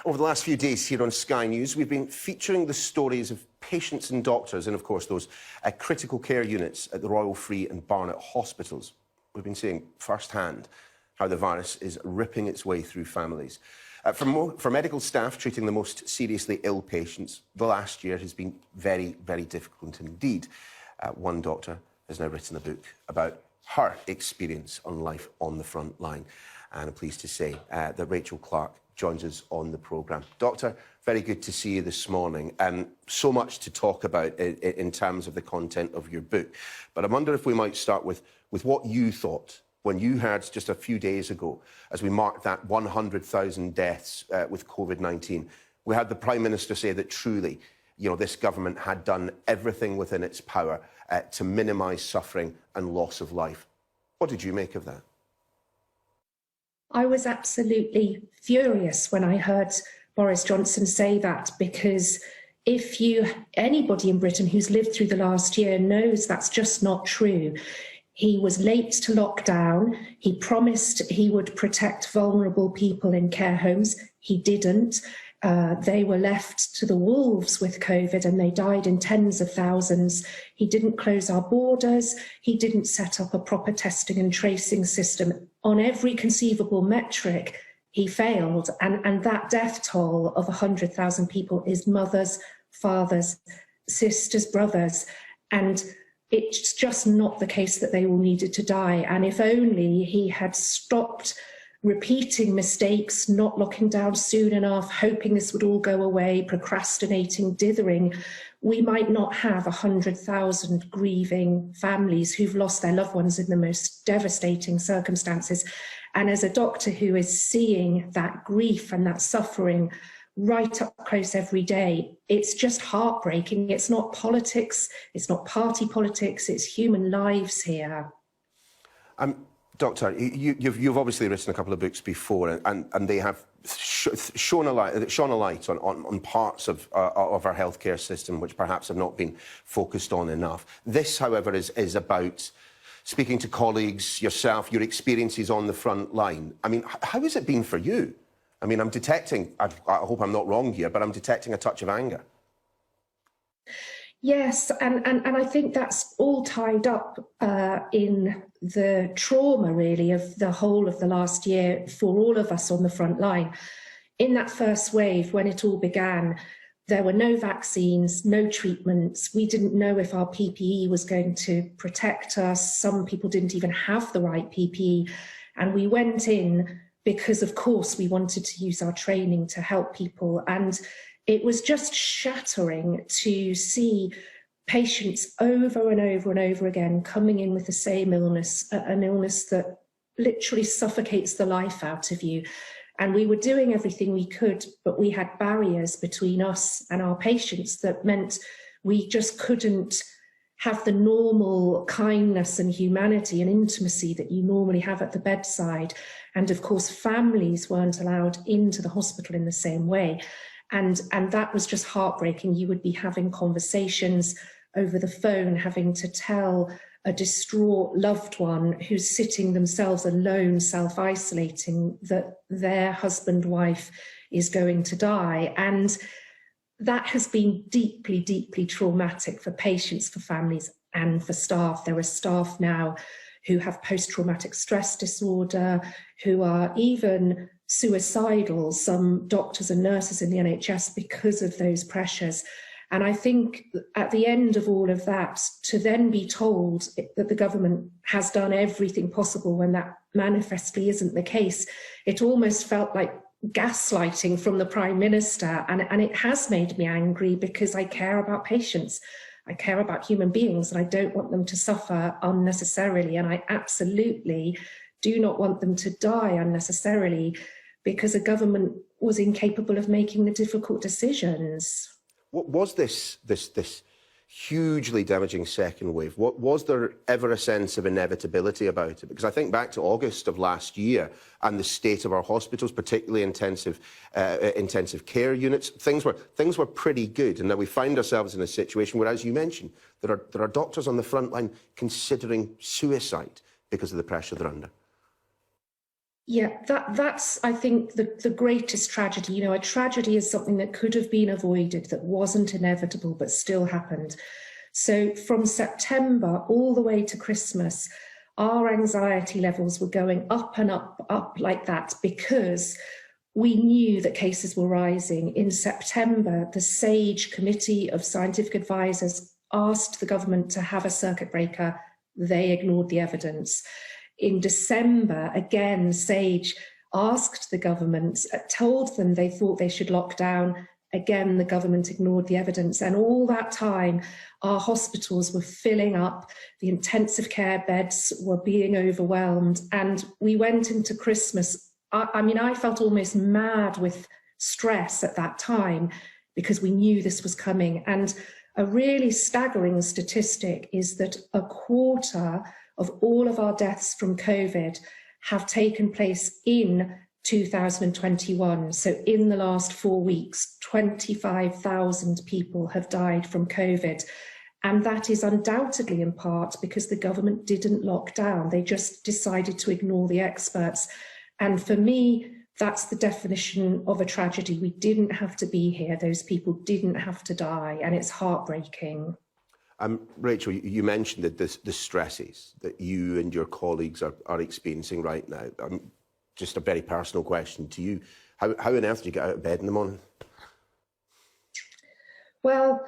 Over the last few days here on Sky News, we've been featuring the stories of patients and doctors and, of course, those critical care units at the Royal Free and Barnet hospitals. We've been seeing firsthand how the virus is ripping its way through families. For medical staff treating the most seriously ill patients, the last year has been very, very difficult indeed. One doctor has now written a book about her experience on life on the front line. And I'm pleased to say that Rachael Clark joins us on the programme. Doctor, very good to see you this morning. So much to talk about in terms of the content of your book. But I wonder if we might start with what you thought when you heard just a few days ago, as we marked that 100,000 deaths with COVID-19, we had the Prime Minister say that truly, this government had done everything within its power to minimise suffering and loss of life. What did you make of that? I was absolutely furious when I heard Boris Johnson say that, because anybody in Britain who's lived through the last year knows that's just not true. He was late to lockdown. He promised he would protect vulnerable people in care homes. He didn't. They were left to the wolves with COVID and they died in tens of thousands. He didn't close our borders. He didn't set up a proper testing and tracing system. On every conceivable metric, he failed. And that death toll of 100,000 people is mothers, fathers, sisters, brothers. And it's just not the case that they all needed to die. And if only he had stopped repeating mistakes, not locking down soon enough, hoping this would all go away, procrastinating, dithering, we might not have 100,000 grieving families who've lost their loved ones in the most devastating circumstances. And as a doctor who is seeing that grief and that suffering right up close every day, it's just heartbreaking. It's not politics, it's not party politics, it's human lives here. Doctor, you've obviously written a couple of books before, and they have shone a light on parts of our healthcare system which perhaps have not been focused on enough. This, however, is about speaking to colleagues, yourself, your experiences on the front line. I mean, how has it been for you? I mean, I'm detecting, I hope I'm not wrong here, but I'm detecting a touch of anger. Yes, and I think that's all tied up in the trauma, really, of the whole of the last year for all of us on the front line. In that first wave, when it all began, there were no vaccines, no treatments. We didn't know if our PPE was going to protect us. Some people didn't even have the right PPE. And we went in because, of course, we wanted to use our training to help people. And it was just shattering to see patients over and over and over again coming in with the same illness, an illness that literally suffocates the life out of you. And we were doing everything we could, but we had barriers between us and our patients that meant we just couldn't have the normal kindness and humanity and intimacy that you normally have at the bedside. And of course, families weren't allowed into the hospital in the same way. And that was just heartbreaking. You would be having conversations over the phone, having to tell a distraught loved one who's sitting themselves alone, self-isolating, that their husband, wife is going to die. And that has been deeply, deeply traumatic for patients, for families, and for staff. There are staff now who have post-traumatic stress disorder, who are even suicidal, some doctors and nurses in the NHS, because of those pressures. And I think at the end of all of that, to then be told that the government has done everything possible when that manifestly isn't the case, it almost felt like gaslighting from the Prime Minister. And it has made me angry, because I care about patients. I care about human beings, and I don't want them to suffer unnecessarily. And I absolutely do not want them to die unnecessarily, because a government was incapable of making the difficult decisions. What was this hugely damaging second wave? Was there ever a sense of inevitability about it? Because I think back to August of last year and the state of our hospitals, particularly intensive care units, things were pretty good. And now we find ourselves in a situation where, as you mentioned, there are doctors on the front line considering suicide because of the pressure they're under. Yeah, that's, I think, the greatest tragedy. You know, a tragedy is something that could have been avoided, that wasn't inevitable, but still happened. So from September all the way to Christmas, our anxiety levels were going up and up like that, because we knew that cases were rising. In September, the SAGE Committee of Scientific Advisors asked the government to have a circuit breaker. They ignored the evidence. In December, again, SAGE asked the government, told them they thought they should lock down. Again, the government ignored the evidence. And all that time, our hospitals were filling up, the intensive care beds were being overwhelmed. And we went into Christmas. I mean, I felt almost mad with stress at that time, because we knew this was coming. And a really staggering statistic is that a quarter of all of our deaths from COVID have taken place in 2021. So in the last 4 weeks, 25,000 people have died from COVID. And that is undoubtedly in part because the government didn't lock down. They just decided to ignore the experts. And for me, that's the definition of a tragedy. We didn't have to be here. Those people didn't have to die. And it's heartbreaking. Rachel, you mentioned that the stresses that you and your colleagues are experiencing right now. Just a very personal question to you. How on earth do you get out of bed in the morning? Well,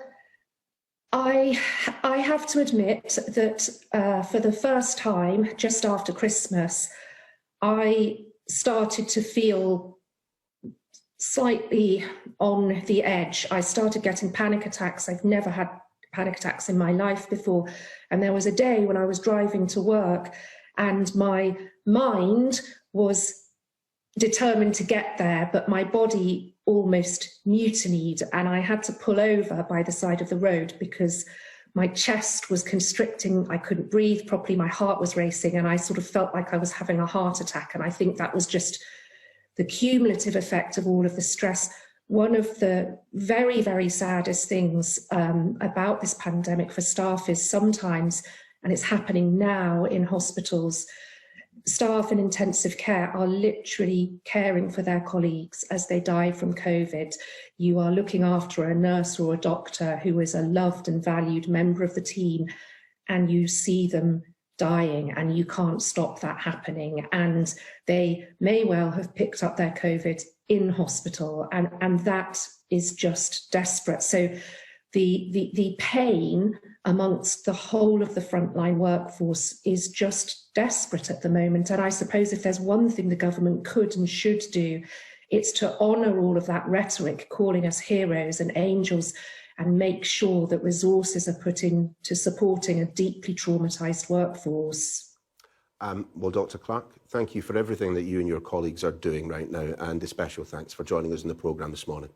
I have to admit that for the first time, just after Christmas, I started to feel slightly on the edge. I started getting panic attacks. I've never had panic attacks in my life before. And there was a day when I was driving to work and my mind was determined to get there, but my body almost mutinied and I had to pull over by the side of the road because my chest was constricting. I couldn't breathe properly. My heart was racing and I sort of felt like I was having a heart attack. And I think that was just the cumulative effect of all of the stress. One of the very, very saddest things about this pandemic for staff is sometimes, and it's happening now in hospitals, staff in intensive care are literally caring for their colleagues as they die from COVID. You are looking after a nurse or a doctor who is a loved and valued member of the team, and you see them dying and you can't stop that happening. And they may well have picked up their COVID in hospital, and that is just desperate. So the pain amongst the whole of the frontline workforce is just desperate at the moment. And I suppose if there's one thing the government could and should do, it's to honour all of that rhetoric, calling us heroes and angels, and make sure that resources are put into supporting a deeply traumatised workforce. Well, Dr. Clark, thank you for everything that you and your colleagues are doing right now, and a special thanks for joining us in the programme this morning.